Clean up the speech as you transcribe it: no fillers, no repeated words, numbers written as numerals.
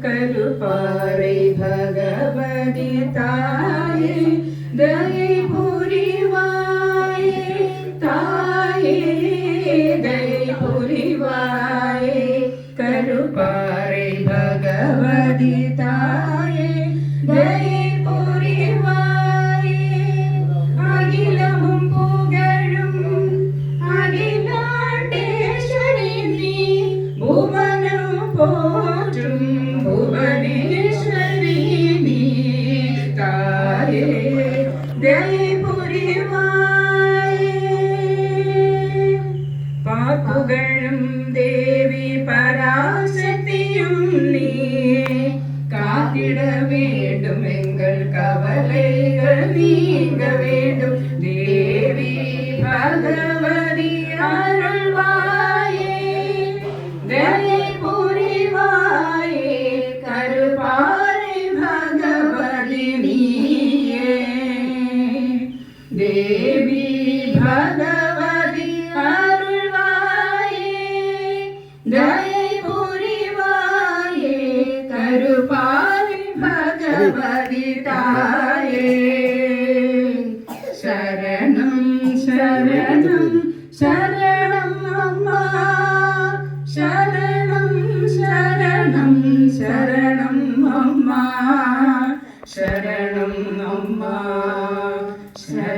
கருப்பாறை பகவதி தாயே தயை புரிவாயே தாயே தயை புரிவாயே கருப்பாறை பகவதி தாயே தயை புரிவாயே அகிலமும் புகழும் அகிலாண்டேஸ்வரி நீ புவனம் போற்றும் புவனேஸ்வரி நீ தாயே தயை புரிவாயே பாப்புகழும் தேவி பராசக்தியும் நீ காத்திட வேண்டும் எங்கள் கவலைகள் நீங்க வேண்டும் தேவி பகவதி அருள்வாயே தயை புரிவாயே கருப்பாறை பகவதி நீயே தேவி பகவதி அருள்வாயே தயை புரிவாயே கருப்பாறை பகவதி தாயே சரணம் சரணம் சரணம் அம்மா சரணம் சரணம் சரணம் அம்மா சரணம் அம்மா சரணம்